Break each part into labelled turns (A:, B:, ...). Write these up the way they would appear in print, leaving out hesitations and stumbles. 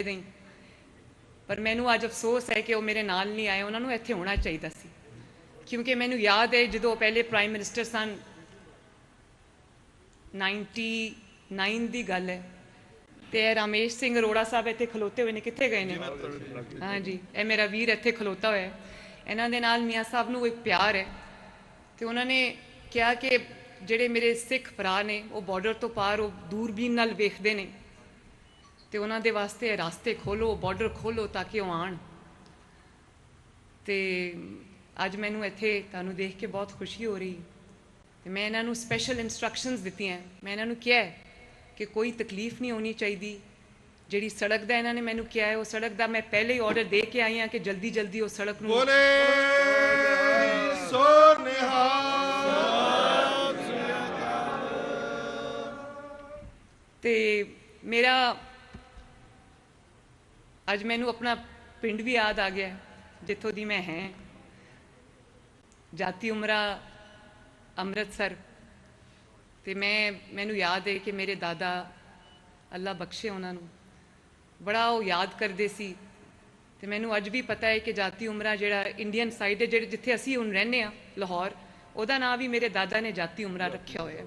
A: रही, पर मैनू अज अफसोस है कि वो मेरे नाल नहीं आए, उन्होंने इत्थे होना चाहिए सी, क्योंकि मैनू याद है जो पहले प्राइम मिनिस्टर सन 99 की गल है, तो रामेश सिंह अरोड़ा साहब इत्थे खलोते हुए ने, कित्थे गए ने? हाँ जी, ये मेरा वीर इत्थे खलोता हुआ है। इन्हां दे नाल मियाँ साहब नूं एक प्यार है, तो उन्होंने कहा कि ਜਿਹੜੇ ਮੇਰੇ ਸਿੱਖ ਭਰਾ ਨੇ ਉਹ ਬਾਰਡਰ ਤੋਂ ਪਾਰ ਉਹ ਦੂਰਬੀਨ ਨਾਲ ਵੇਖਦੇ ਨੇ, ਤੇ ਉਹਨਾਂ ਦੇ ਵਾਸਤੇ ਰਸਤੇ ਖੋਲੋ, ਬਾਰਡਰ ਖੋਲੋ ਤਾਂ ਕਿ ਉਹ ਆਣ। ਤੇ ਅੱਜ ਮੈਨੂੰ ਇੱਥੇ ਤੁਹਾਨੂੰ ਦੇਖ ਕੇ ਬਹੁਤ ਖੁਸ਼ੀ ਹੋ ਰਹੀ, ਤੇ ਮੈਂ ਇਹਨਾਂ ਨੂੰ ਸਪੈਸ਼ਲ ਇਨਸਟਰਕਸ਼ਨਸ ਦਿੱਤੀਆਂ। ਮੈਂ ਇਹਨਾਂ ਨੂੰ ਕਿਹਾ ਕਿ ਕੋਈ ਤਕਲੀਫ ਨਹੀਂ ਹੋਣੀ ਚਾਹੀਦੀ। ਜਿਹੜੀ ਸੜਕ ਦਾ ਇਹਨਾਂ ਨੇ ਮੈਨੂੰ ਕਿਹਾ ਹੈ, ਉਹ ਸੜਕ ਦਾ ਮੈਂ ਪਹਿਲੇ ਹੀ ਆਰਡਰ ਦੇ ਕੇ ਆਈ ਹਾਂ ਕਿ ਜਲਦੀ ਜਲਦੀ ਉਹ ਸੜਕ ਨੂੰ
B: ਬੋਲੇ ਸੋ ਨਿਹਾਲ।
A: ਤੇ ਮੇਰਾ ਅੱਜ ਮੈਨੂੰ ਆਪਣਾ ਪਿੰਡ ਵੀ ਯਾਦ ਆ ਗਿਆ ਜਿੱਥੋਂ ਦੀ ਮੈਂ ਹੈ, ਜਾਤੀ ਉਮਰਾ ਅੰਮ੍ਰਿਤਸਰ। ਤੇ ਮੈਨੂੰ ਯਾਦ ਹੈ ਕਿ ਮੇਰੇ ਦਾਦਾ ਅੱਲਾ ਬਖਸ਼ੇ ਉਹਨਾਂ ਨੂੰ ਬੜਾ ਉਹ ਯਾਦ ਕਰਦੇ ਸੀ। ਤੇ ਮੈਨੂੰ ਅੱਜ ਵੀ ਪਤਾ ਹੈ ਕਿ ਜਾਤੀ ਉਮਰਾ ਜਿਹੜਾ ਇੰਡੀਅਨ ਸਾਈਡ ਹੈ, ਜਿਹੜੇ ਜਿੱਥੇ ਅਸੀਂ ਹੁਣ ਰਹਿੰਦੇ ਹਾਂ ਲਾਹੌਰ, ਉਹਦਾ ਨਾਂ ਵੀ ਮੇਰੇ ਦਾਦਾ ਨੇ ਜਾਤੀ ਉਮਰਾ ਰੱਖਿਆ ਹੋਇਆ।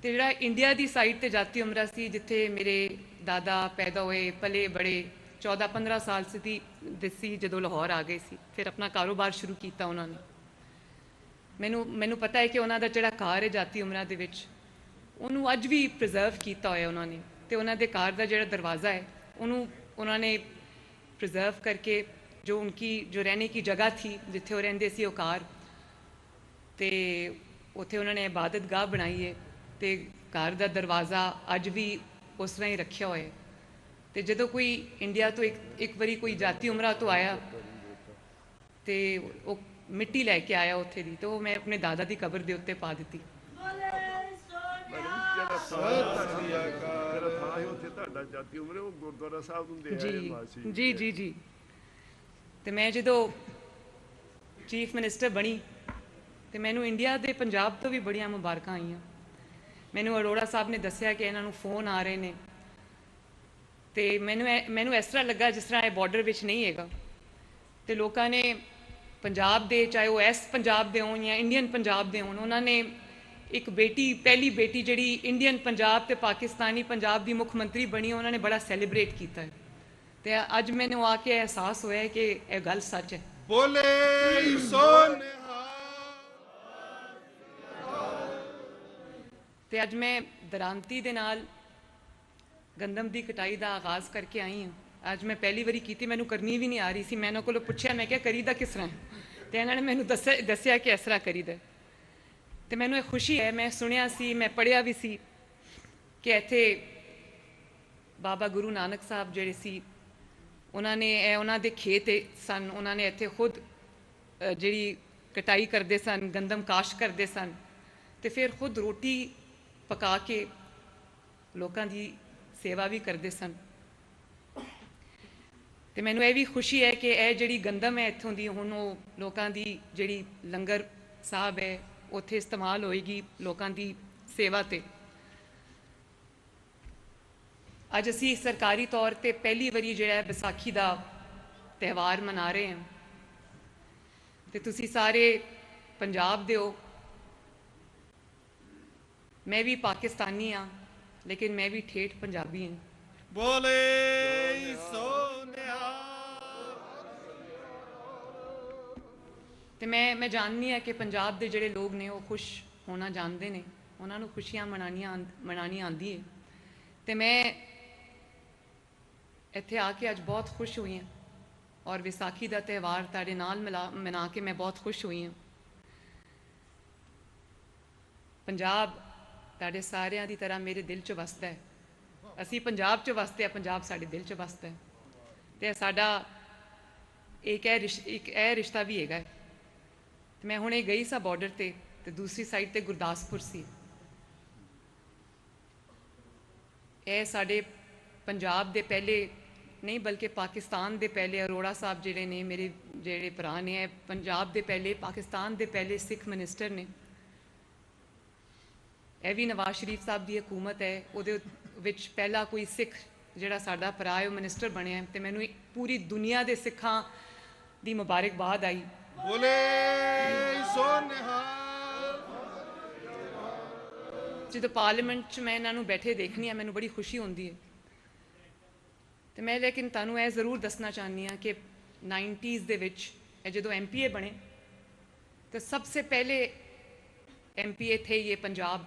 A: ਤੇ ਜਿਹੜਾ ਇੰਡੀਆ ਦੀ ਸਾਈਡ ਤੇ ਜਾਤੀ ਉਮਰਾ ਸੀ, ਜਿੱਥੇ ਮੇਰੇ ਦਾਦਾ ਪੈਦਾ ਹੋਏ, ਪਲੇ ਬੜੇ, 14-15 ਸਾਲ ਸੀ ਜਦੋਂ ਲਾਹੌਰ ਆ ਗਏ ਸੀ, ਫਿਰ ਆਪਣਾ ਕਾਰੋਬਾਰ ਸ਼ੁਰੂ ਕੀਤਾ ਉਹਨਾਂ ਨੇ। ਮੈਨੂੰ ਪਤਾ ਹੈ ਕਿ ਉਹਨਾਂ ਦਾ ਜਿਹੜਾ ਘਰ ਹੈ ਜਾਤੀ ਉਮਰਾ ਦੇ ਵਿੱਚ, ਉਹਨੂੰ ਅੱਜ ਵੀ ਪ੍ਰੀਜ਼ਰਵ ਕੀਤਾ ਹੋਇਆ ਉਹਨਾਂ ਨੇ। ਤੇ ਉਹਨਾਂ ਦੇ ਘਰ ਦਾ ਜਿਹੜਾ ਦਰਵਾਜ਼ਾ ਹੈ ਉਹਨੂੰ ਉਹਨਾਂ ਨੇ ਪ੍ਰੀਜ਼ਰਵ ਕਰਕੇ, ਜੋ ਜੋ ਰਹਿਣੇ की जगह थी जिथे वो रहंदे सी ਉਹ ਘਰ, ਤੇ ਉੱਥੇ ਉਹਨਾਂ ਨੇ ਇਬਾਦਤਗਾਹ ਬਣਾਈ ਹੈ। ਤੇ ਘਰ ਦਾ ਦਰਵਾਜ਼ਾ ਅੱਜ ਵੀ ਉਸ ਤਰ੍ਹਾਂ ਹੀ ਰੱਖਿਆ ਹੋਇਆ। ਤੇ ਜਦੋਂ ਕੋਈ ਇੰਡੀਆ ਤੋਂ ਇੱਕ ਵਾਰੀ ਕੋਈ ਜਾਤੀ ਉਮਰਾ ਤੋਂ ਆਇਆ ਤੇ ਉਹ ਮਿੱਟੀ ਲੈ ਕੇ ਆਇਆ ਉੱਥੇ ਦੀ, ਤੇ ਉਹ ਮੈਂ ਆਪਣੇ ਦਾਦਾ ਦੀ ਕਬਰ ਦੇ ਉੱਤੇ ਪਾ ਦਿੱਤੀ। ਜੀ ਜੀ ਜੀ। ਤੇ ਮੈਂ ਜਦੋਂ ਚੀਫ ਮਿਨਿਸਟਰ ਬਣੀ ਤੇ ਮੈਨੂੰ ਇੰਡੀਆ ਦੇ ਪੰਜਾਬ ਤੋਂ ਵੀ ਬੜੀਆਂ ਮੁਬਾਰਕਾਂ ਆਈਆਂ। ਮੈਨੂੰ ਅਰੋੜਾ ਸਾਹਿਬ ਨੇ ਦੱਸਿਆ ਕਿ ਇਹਨਾਂ ਨੂੰ ਫੋਨ ਆ ਰਹੇ ਨੇ, ਤੇ ਮੈਨੂੰ ਇਸ ਤਰ੍ਹਾਂ ਲੱਗਾ ਜਿਸ ਤਰ੍ਹਾਂ ਇਹ ਬਾਰਡਰ ਵਿੱਚ ਨਹੀਂ ਹੈਗਾ। ਤੇ ਲੋਕਾਂ ਨੇ ਪੰਜਾਬ ਦੇ, ਚਾਹੇ ਉਹ ਇਸ ਪੰਜਾਬ ਦੇ ਹੋਣ ਜਾਂ ਇੰਡੀਅਨ ਪੰਜਾਬ ਦੇ ਹੋਣ, ਉਹਨਾਂ ਨੇ ਇੱਕ ਬੇਟੀ, ਪਹਿਲੀ ਬੇਟੀ ਜਿਹੜੀ ਇੰਡੀਅਨ ਪੰਜਾਬ ਤੇ ਪਾਕਿਸਤਾਨੀ ਪੰਜਾਬ ਦੀ ਮੁੱਖ ਮੰਤਰੀ ਬਣੀ, ਉਹਨਾਂ ਨੇ ਬੜਾ ਸੈਲੀਬ੍ਰੇਟ ਕੀਤਾ ਹੈ। ਤੇ ਅੱਜ ਮੈਨੂੰ ਆ ਕੇ ਅਹਿਸਾਸ ਹੋਇਆ ਕਿ ਇਹ ਗੱਲ ਸੱਚ ਹੈ।
B: ਬੋਲੇ ਸੋ ਨਿਹਾਲ।
A: ਤੇ ਅੱਜ ਮੈਂ ਦਰਾਂਤੀ ਦੇ ਨਾਲ ਗੰਦਮ ਦੀ ਕਟਾਈ ਦਾ ਆਗਾਜ਼ ਕਰਕੇ ਆਈ ਹਾਂ। ਅੱਜ ਮੈਂ ਪਹਿਲੀ ਵਾਰੀ ਕੀਤੀ, ਮੈਨੂੰ ਕਰਨੀ ਵੀ ਨਹੀਂ ਆ ਰਹੀ ਸੀ। ਮੈਂ ਇਹਨਾਂ ਕੋਲੋਂ ਪੁੱਛਿਆ, ਮੈਂ ਕਿਹਾ ਕਰੀਦਾ ਕਿਸ ਤਰ੍ਹਾਂ, ਤੇ ਇਹਨਾਂ ਨੇ ਮੈਨੂੰ ਦੱਸਿਆ ਕਿ ਇਸ ਤਰ੍ਹਾਂ ਕਰੀਦਾ। ਤੇ ਮੈਨੂੰ ਇਹ ਖੁਸ਼ੀ ਹੈ, ਮੈਂ ਸੁਣਿਆ ਸੀ, ਮੈਂ ਪੜ੍ਹਿਆ ਵੀ ਸੀ ਕਿ ਇੱਥੇ ਬਾਬਾ ਗੁਰੂ ਨਾਨਕ ਸਾਹਿਬ ਜਿਹੜੇ ਸੀ, ਉਹਨਾਂ ਨੇ ਉਹਨਾਂ ਦੇ ਖੇਤ ਸਨ, ਉਹਨਾਂ ਨੇ ਇੱਥੇ ਖੁਦ ਜਿਹੜੀ ਕਟਾਈ ਕਰਦੇ ਸਨ, ਗੰਦਮ ਕਾਸ਼ ਕਰਦੇ ਸਨ, ਤੇ ਫਿਰ ਖੁਦ ਰੋਟੀ ਪਕਾ ਕੇ ਲੋਕਾਂ ਦੀ ਸੇਵਾ ਵੀ ਕਰਦੇ ਸਨ। ਤੇ ਮੈਨੂੰ ਇਹ ਵੀ ਖੁਸ਼ੀ ਹੈ ਕਿ ਇਹ ਜਿਹੜੀ ਗੰਦਮ ਹੈ ਇੱਥੋਂ ਦੀ, ਹੁਣ ਉਹ ਲੋਕਾਂ ਦੀ ਜਿਹੜੀ ਲੰਗਰ ਸਾਹਿਬ ਹੈ ਉੱਥੇ ਇਸਤੇਮਾਲ ਹੋਏਗੀ ਲੋਕਾਂ ਦੀ ਸੇਵਾ ਤੇ। ਅੱਜ ਅਸੀਂ ਸਰਕਾਰੀ ਤੌਰ ਤੇ ਪਹਿਲੀ ਵਾਰੀ ਜਿਹੜਾ ਵਿਸਾਖੀ ਦਾ ਤਿਉਹਾਰ ਮਨਾ ਰਹੇ ਹਾਂ, ਤੇ ਤੁਸੀਂ ਸਾਰੇ ਪੰਜਾਬ ਦੇ ਹੋ। ਮੈਂ ਵੀ ਪਾਕਿਸਤਾਨੀ ਹਾਂ, ਲੇਕਿਨ ਮੈਂ ਵੀ ਠੇਠ ਪੰਜਾਬੀ ਹਾਂ।
B: ਬੋਲੇ ਸੋ ਨਿਹਾਲ।
A: ਤੇ ਮੈਂ ਜਾਣਦੀ ਹਾਂ ਕਿ ਪੰਜਾਬ ਦੇ ਜਿਹੜੇ ਲੋਕ ਨੇ ਉਹ ਖੁਸ਼ ਹੋਣਾ ਜਾਣਦੇ ਨੇ, ਉਹਨਾਂ ਨੂੰ ਖੁਸ਼ੀਆਂ ਮਨਾਉਣੀ ਆਉਂਦੀ ਹੈ। ਤੇ ਮੈਂ ਇੱਥੇ ਆ ਕੇ ਅੱਜ ਬਹੁਤ ਖੁਸ਼ ਹੋਈ ਹਾਂ, ਔਰ ਵਿਸਾਖੀ ਦਾ ਤਿਉਹਾਰ ਤੁਹਾਡੇ ਨਾਲ ਮਨਾ ਕੇ ਮੈਂ ਬਹੁਤ ਖੁਸ਼ ਹੋਈ ਹਾਂ। ਪੰਜਾਬ ਤੁਹਾਡੇ ਸਾਰਿਆਂ ਦੀ ਤਰ੍ਹਾਂ ਮੇਰੇ ਦਿਲ 'ਚ ਵਸਦਾ ਹੈ। ਅਸੀਂ ਪੰਜਾਬ 'ਚ ਵਸਦੇ ਹਾਂ, ਪੰਜਾਬ ਸਾਡੇ ਦਿਲ 'ਚ ਵਸਦਾ ਹੈ। ਤੇ ਸਾਡਾ ਇੱਕ ਇਹ ਰਿਸ਼ਤਾ ਵੀ ਹੈਗਾ। ਮੈਂ ਹੁਣੇ ਗਈ ਸਾਂ ਬਾਰਡਰ ਤੇ ਦੂਸਰੀ ਸਾਈਡ ਤੇ ਗੁਰਦਾਸਪੁਰ ਸੀ। ਇਹ ਸਾਡੇ ਪੰਜਾਬ ਦੇ ਪਹਿਲੇ ਨਹੀਂ ਬਲਕਿ ਪਾਕਿਸਤਾਨ ਦੇ ਪਹਿਲੇ ਅਰੋੜਾ ਸਾਹਿਬ ਜਿਹੜੇ ਨੇ, ਮੇਰੇ ਜਿਹੜੇ ਭਰਾ ਨੇ, ਇਹ ਪੰਜਾਬ ਦੇ ਪਹਿਲੇ, ਪਾਕਿਸਤਾਨ ਦੇ ਪਹਿਲੇ ਸਿੱਖ ਮਿਨਿਸਟਰ ਨੇ। ਇਹ ਵੀ ਨਵਾਜ਼ ਸ਼ਰੀਫ ਸਾਹਿਬ ਦੀ ਹਕੂਮਤ ਹੈ, ਉਹਦੇ ਵਿੱਚ ਪਹਿਲਾ ਕੋਈ ਸਿੱਖ ਜਿਹੜਾ ਸਾਡਾ ਭਰਾ ਹੈ ਉਹ ਮਿਨਿਸਟਰ ਬਣਿਆ ਤੇ ਮੈਨੂੰ ਪੂਰੀ ਦੁਨੀਆ ਦੇ ਸਿੱਖਾਂ ਦੀ ਮੁਬਾਰਕਬਾਦ ਆਈ।
B: ਬੋਲੇ ਸੋ ਨਿਹਾਲ।
A: ਜਦੋਂ ਪਾਰਲੀਮੈਂਟ 'ਚ ਮੈਂ ਇਹਨਾਂ ਨੂੰ ਬੈਠੇ ਦੇਖਣੀ ਆ ਮੈਨੂੰ ਬੜੀ ਖੁਸ਼ੀ ਹੁੰਦੀ ਹੈ। ਤੇ ਮੈਂ ਲੇਕਿਨ ਤੁਹਾਨੂੰ ਇਹ ਜ਼ਰੂਰ ਦੱਸਣਾ ਚਾਹੁੰਦੀ ਹਾਂ ਕਿ 90s ਦੇ ਵਿੱਚ ਇਹ ਜਦੋਂ MPA ਬਣੇ तो सबसे पहले MPA थे ये पंजाब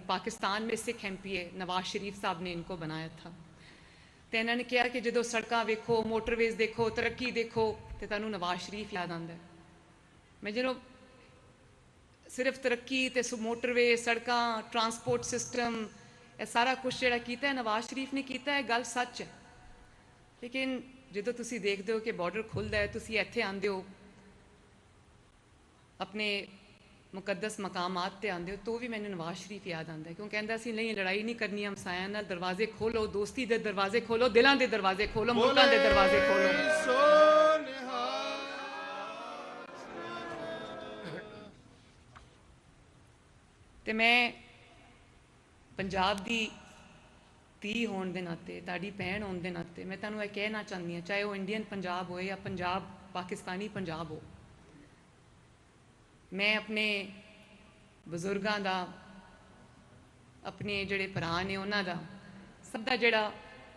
A: पाकिस्तान में सिख MPA नवाज शरीफ साहब ने इनको बनाया था। तो इन्होंने कहा कि जो सड़क वेखो, मोटरवेज देखो, तरक्की देखो तो तुहानूं नवाज शरीफ याद आता है। मैं जो सिर्फ तरक्की तो मोटरवे, सड़क, ट्रांसपोर्ट सिस्टम ये सारा कुछ जो किया नवाज शरीफ ने किया है, गल सच है। लेकिन जो तुसीं देखते हो कि बॉर्डर खुलता है, तुसीं इत्थे आंदे हो, अपने मुकद्दस मकामात ते आंदे हो, तो भी मैंने नवाज शरीफ याद आता है। क्यों कहता सी नहीं लड़ाई नहीं करनी हमसायां नाल, दरवाजे खोलो, दोस्ती दे दरवाजे खोलो, दिलों के दरवाजे खोलो, मुल्कां दे दरवाजे खोलो।
B: सो निहाल।
A: ते मैं पंजाब दी धी होने के नाते, ताड़ी भैन होने के नाते मैं तुहानूं यह कहना चाहती हाँ, चाहे वो इंडियन पंजाब हो या पंजाब पाकिस्तानी पंजाब हो, मैं अपने बजुर्गों का, अपने जोड़े भरा ने उन्हों का, सब का जोड़ा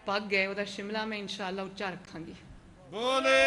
A: पग है वह शिमला मैं इंशाअल्लाह उच्चा रखांगी।
B: बोले